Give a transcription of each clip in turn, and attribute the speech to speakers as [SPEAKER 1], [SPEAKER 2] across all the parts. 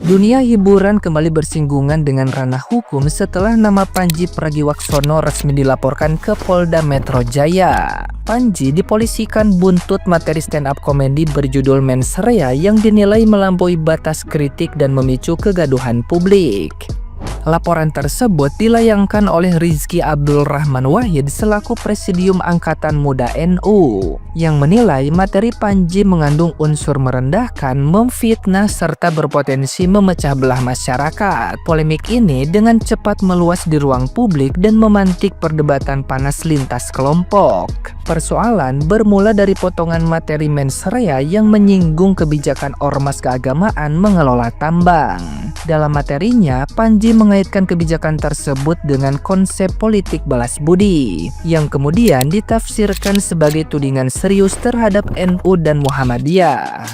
[SPEAKER 1] Dunia hiburan kembali bersinggungan dengan ranah hukum setelah nama Pandji Pragiwaksono resmi dilaporkan ke Polda Metro Jaya. Pandji dipolisikan buntut materi stand-up komedi berjudul Mensrea yang dinilai melampaui batas kritik dan memicu kegaduhan publik. Laporan tersebut dilayangkan oleh Rizky Abdul Rahman Wahid selaku Presidium Angkatan Muda NU yang menilai materi Pandji mengandung unsur merendahkan, memfitnah, serta berpotensi memecah belah masyarakat. Polemik ini dengan cepat meluas di ruang publik dan memantik perdebatan panas lintas kelompok. Persoalan bermula dari potongan materi Mensrea yang menyinggung kebijakan ormas keagamaan mengelola tambang. Dalam materinya, Pandji mengaitkan kebijakan tersebut dengan konsep politik balas budi, yang kemudian ditafsirkan sebagai tudingan serius terhadap NU dan Muhammadiyah.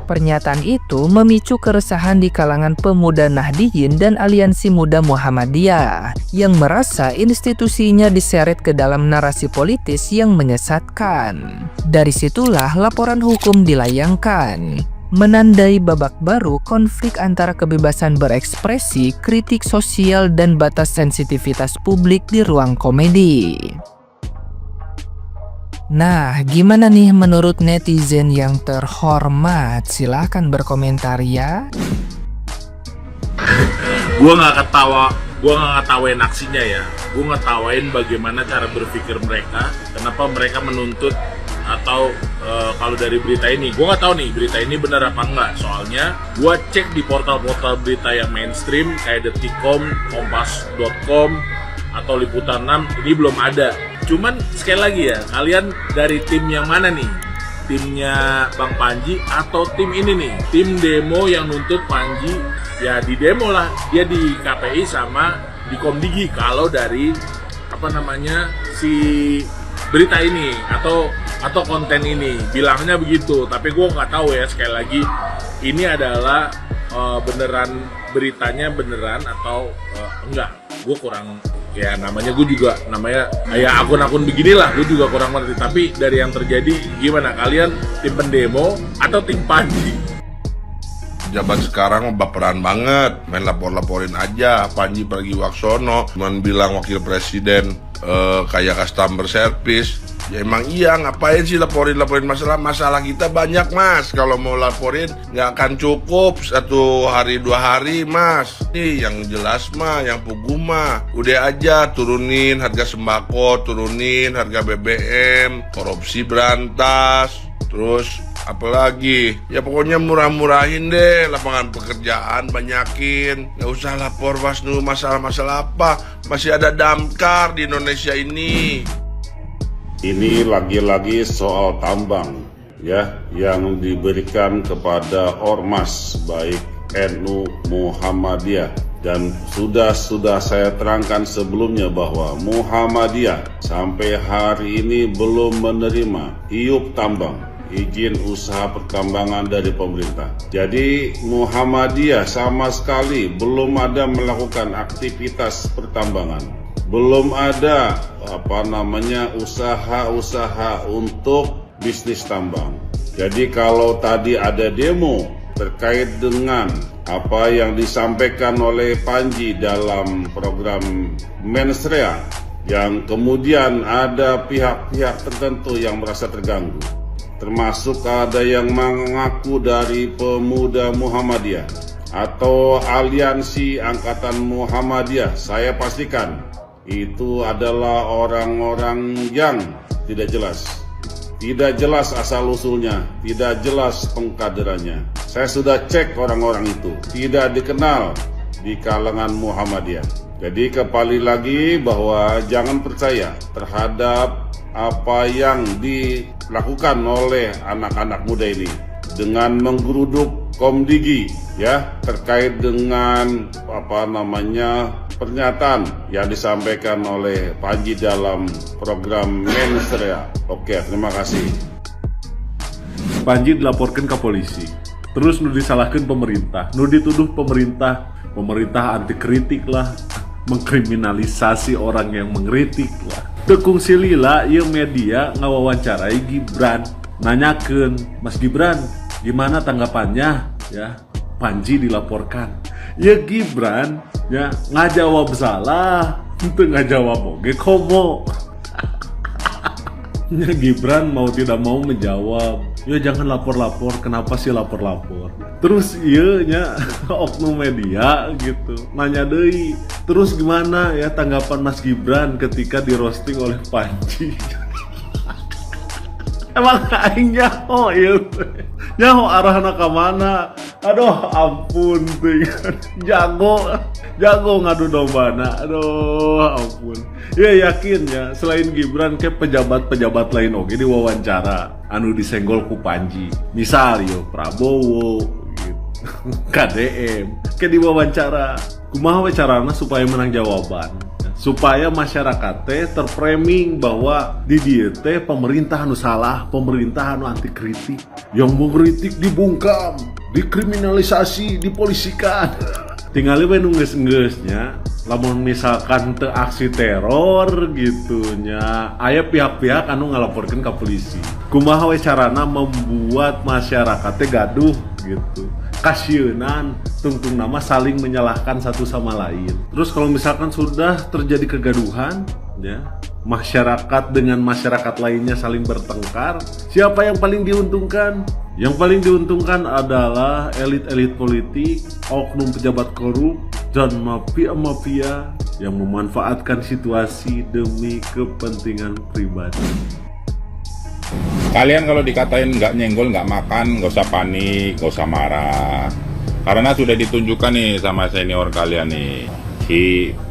[SPEAKER 1] Pernyataan itu memicu keresahan di kalangan pemuda Nahdliyin dan Aliansi Muda Muhammadiyah yang merasa institusinya diseret ke dalam narasi politis yang menyesatkan. Dari situlah laporan hukum dilayangkan, menandai babak baru konflik antara kebebasan berekspresi, kritik sosial, dan batas sensitivitas publik di ruang komedi. Nah, gimana nih menurut netizen yang terhormat? Silahkan berkomentar ya.
[SPEAKER 2] Gue nggak ngetawain aksinya ya. Gue ngetawain bagaimana cara berpikir mereka. Kenapa mereka menuntut atau kalau dari berita ini, gue nggak tahu nih berita ini benar apa enggak. Soalnya gue cek di portal-portal berita yang mainstream kayak Detikcom, Kompas.com, atau Liputan 6, ini belum ada. Cuman sekali lagi ya, kalian dari tim yang mana nih? Timnya Bang Pandji atau tim ini nih? Tim demo yang nuntut Pandji, ya di demo lah, dia di KPI sama di Komdigi kalau dari si berita ini atau konten ini bilangnya begitu. Tapi gue nggak tahu ya, sekali lagi ini adalah beneran, beritanya beneran atau enggak. Gue kurang, ya namanya ya akun-akun beginilah, gue juga kurang ngerti. Tapi dari yang terjadi, gimana kalian, tim pendemo atau tim Pandji?
[SPEAKER 3] Jabat sekarang baperan banget, main lapor-laporin aja. Pandji Pragiwaksono cuman bilang wakil presiden kayak customer service. Ya emang iya, ngapain sih laporin masalah kita banyak mas. Kalau mau laporin nggak akan cukup 1 hari 2 hari mas. Nih yang jelas mah, yang pugu mah udah aja turunin harga sembako, turunin harga BBM, korupsi berantas, terus apalagi ya pokoknya murah-murahin deh, lapangan pekerjaan banyakin. Nggak usah lapor mas dulu masalah-masalah apa, masih ada damkar di Indonesia ini.
[SPEAKER 4] Ini lagi-lagi soal tambang ya, yang diberikan kepada ormas baik NU Muhammadiyah, dan sudah saya terangkan sebelumnya bahwa Muhammadiyah sampai hari ini belum menerima iup tambang, izin usaha pertambangan dari pemerintah. Jadi Muhammadiyah sama sekali belum ada melakukan aktivitas pertambangan, belum ada usaha-usaha untuk bisnis tambang. Jadi kalau tadi ada demo terkait dengan apa yang disampaikan oleh Pandji dalam program Mensrea, yang kemudian ada pihak-pihak tertentu yang merasa terganggu, termasuk ada yang mengaku dari pemuda Muhammadiyah atau aliansi Angkatan Muhammadiyah, saya pastikan itu adalah orang-orang yang tidak jelas asal-usulnya, tidak jelas pengkaderannya. Saya sudah cek orang-orang itu, tidak dikenal di kalangan Muhammadiyah. Jadi kembali lagi bahwa jangan percaya terhadap apa yang dilakukan oleh anak-anak muda ini dengan menggeruduk Komdigi ya, terkait dengan pernyataan yang disampaikan oleh Pandji dalam program Mensrea. Oke, terima kasih.
[SPEAKER 2] Pandji dilaporkan ke polisi, terus disalahkan pemerintah, dituduh pemerintah anti kritik lah, mengkriminalisasi orang yang mengkritik lah. Tekung silila ieu media ngawawancarai Gibran, nanyakeun, Mas Gibran, gimana tanggapannya ya
[SPEAKER 5] Panji dilaporkan. Ya Gibran, ya nggak jawab salah, itu nggak jawab oke komo. Ya Gibran mau tidak mau menjawab. Ya jangan lapor-lapor, kenapa sih lapor-lapor? Terus iya nya oknum media gitu nanya deui. Terus gimana ya tanggapan Mas Gibran ketika di roasting oleh Panji? Emang aing nyaho ieu. Nyaho arahna ka mana? Aduh ampun tuh. Jago ngadu dombana. Aduh ampun. Ya yakin ya selain Gibran ke pejabat-pejabat lain oke diwawancara anu disenggol ku Panji. Misal yo Prabowo gitu. KDM ke diwawancara. Kumaha we carana supaya menang jawaban? Supaya masyarakat teh terframing bahwa di dieu teh pemerintah anu salah, pemerintah anu anti kritik. Yang mengkritik dibungkam, dikriminalisasi, dipolisikan. Tinggal we nu geus-geusnya, lamun misalkan teu aksi teror gitunya, aya pihak-pihak anu ngalaporkeun ka polisi. Kumaha we carana membuat masyarakat teh gaduh gitu. Kasieunan, tungtung nama saling menyalahkan satu sama lain. Terus kalau misalkan sudah terjadi kegaduhan, ya masyarakat dengan masyarakat lainnya saling bertengkar, siapa yang paling diuntungkan? Yang paling diuntungkan adalah elit-elit politik, oknum pejabat korup, dan mafia-mafia yang memanfaatkan situasi demi kepentingan pribadi.
[SPEAKER 6] Kalian kalau dikatain nggak nyenggol, nggak makan, nggak usah panik, nggak usah marah. Karena sudah ditunjukkan nih sama senior kalian nih. Si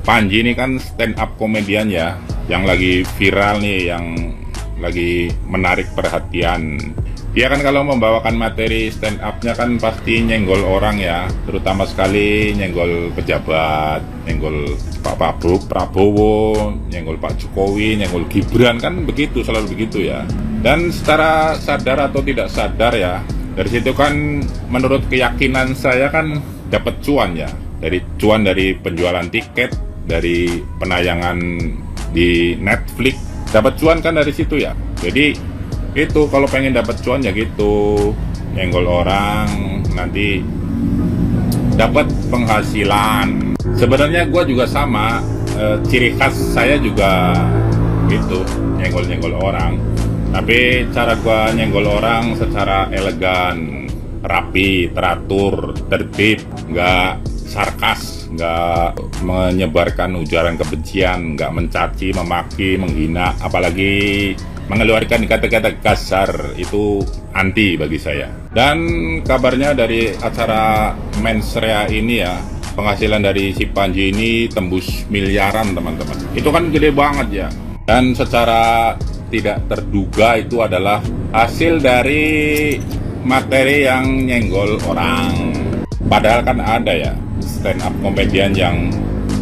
[SPEAKER 6] Panji ini kan stand up komedian ya, yang lagi viral nih, yang lagi menarik perhatian. Dia kan kalau membawakan materi stand up-nya kan pasti nyenggol orang ya, terutama sekali nyenggol pejabat, nyenggol Pak Prabowo, nyenggol Pak Jokowi, nyenggol Gibran, kan begitu, selalu begitu ya. Dan secara sadar atau tidak sadar ya, dari situ kan menurut keyakinan saya kan dapat cuan ya, dari penjualan tiket, dari penayangan di Netflix, dapat cuan kan dari situ ya. Jadi itu kalau pengen dapat cuan ya gitu, nyenggol orang nanti dapat penghasilan. Sebenarnya gue juga sama, ciri khas saya juga gitu, nyenggol orang. Tapi cara gue nyenggol orang secara elegan, rapi, teratur, tertib, nggak sarkas, nggak menyebarkan ujaran kebencian, nggak mencaci, memaki, menghina, apalagi mengeluarkan kata-kata kasar. Itu anti bagi saya. Dan kabarnya dari acara Mensrea ini ya, penghasilan dari si Panji ini tembus miliaran teman-teman. Itu kan gede banget ya. Dan secara tidak terduga itu adalah hasil dari materi yang nyenggol orang. Padahal kan ada ya stand up komedian yang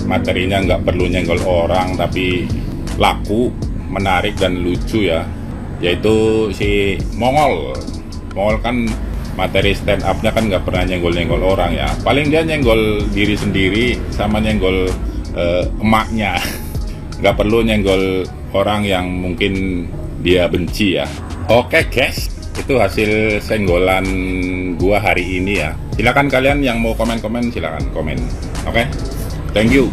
[SPEAKER 6] materinya nggak perlu nyenggol orang tapi laku, menarik dan lucu ya, yaitu si Mongol kan materi stand up-nya kan nggak pernah nyenggol orang ya, paling dia nyenggol diri sendiri sama nyenggol emaknya. Nggak perlu nyenggol orang yang mungkin dia benci ya. Oke guys, itu hasil senggolan gua hari ini ya. Silakan kalian yang mau komen-komen silakan komen. Oke, thank you.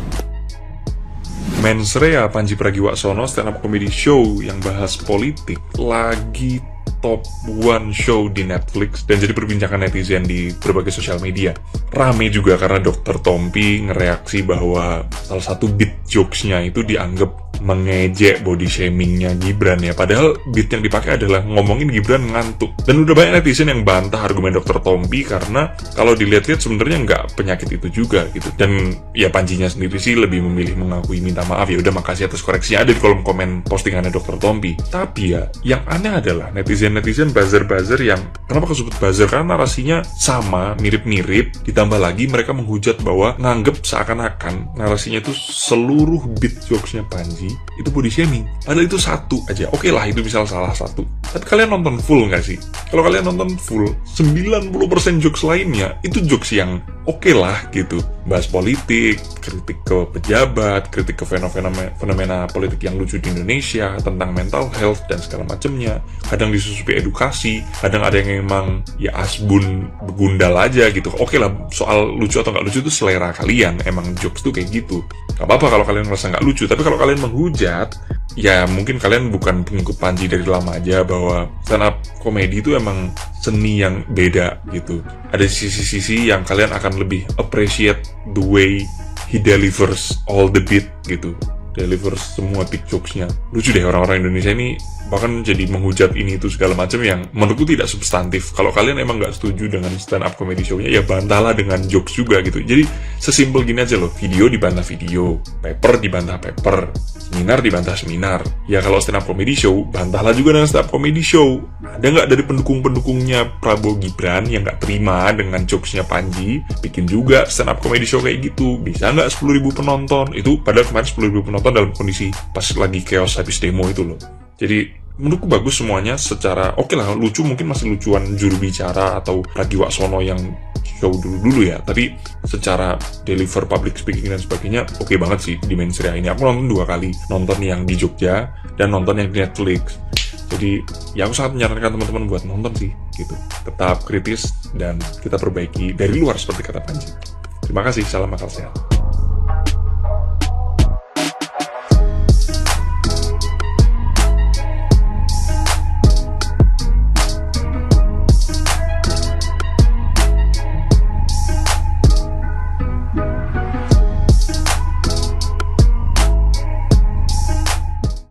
[SPEAKER 7] Mensrea Panji Pragiwaksono stand up comedy show yang bahas politik lagi top 1 show di Netflix dan jadi perbincangan netizen di berbagai sosial media. Rame juga karena Dr. Tompi ngereaksi bahwa salah satu beat jokes-nya itu dianggap mengejek body shaming-nya Gibran ya. Padahal beat yang dipakai adalah ngomongin Gibran ngantuk. Dan udah banyak netizen yang bantah argumen Dr. Tompi karena kalau dilihat-lihat sebenarnya nggak penyakit itu juga gitu. Dan ya Panjinya sendiri sih lebih memilih mengakui minta maaf. Ya udah makasih atas koreksinya, ada di kolom komen postingannya Dr. Tompi. Tapi ya yang aneh adalah netizen buzzer yang kenapa kesebut buzzer, karena narasinya sama, mirip-mirip, ditambah lagi mereka menghujat bahwa nganggep seakan-akan narasinya itu seluruh beat jokesnya Panji itu body shaming. Padahal itu satu aja. Oke lah, itu misal salah satu. Tapi kalian nonton full nggak sih? Kalau kalian nonton full, 90% jokes lainnya itu jokes yang oke lah gitu. bahas politik, kritik ke pejabat, kritik ke fenomena politik yang lucu di Indonesia, tentang mental health dan segala macamnya. Kadang disusupi edukasi, kadang ada yang emang ya asbun begundal aja gitu. Oke lah, soal lucu atau nggak lucu itu selera kalian, emang jokes tuh kayak gitu. Gak apa-apa kalau kalian merasa nggak lucu, tapi kalau kalian menghujat, ya mungkin kalian bukan pengikut Panji dari lama aja, bahwa stand up komedi itu emang seni yang beda gitu. Ada sisi-sisi yang kalian akan lebih appreciate the way he delivers all the beat gitu, delivers semua big jokes-nya. Lucu deh orang-orang Indonesia ini, bahkan jadi menghujat ini itu segala macam yang menurutku tidak substantif. Kalau kalian emang nggak setuju dengan stand up comedy show-nya, ya bantahlah dengan jokes juga gitu. Jadi sesimpel gini aja loh, video dibantah video, paper dibantah paper, seminar dibantah seminar. Ya kalau stand up comedy show, bantahlah juga dengan stand up comedy show. Ada nggak dari pendukung-pendukungnya Prabowo Gibran yang nggak terima dengan jokesnya Panji, bikin juga stand up comedy show kayak gitu? Bisa nggak 10.000 penonton? Itu padahal kemarin 10.000 penonton dalam kondisi pas lagi chaos habis demo itu loh. Jadi menurutku bagus semuanya secara oke lah, lucu mungkin masih lucuan juru bicara atau Pragiwaksono yang show dulu ya, tapi secara deliver public speaking dan sebagainya oke banget sih di Mensrea ini. Aku nonton 2 kali, nonton yang di Jogja dan nonton yang di Netflix. Jadi ya aku sangat menyarankan teman-teman buat nonton sih gitu. Tetap kritis dan kita perbaiki dari luar seperti kata Panji. Terima kasih, salam akal sehat.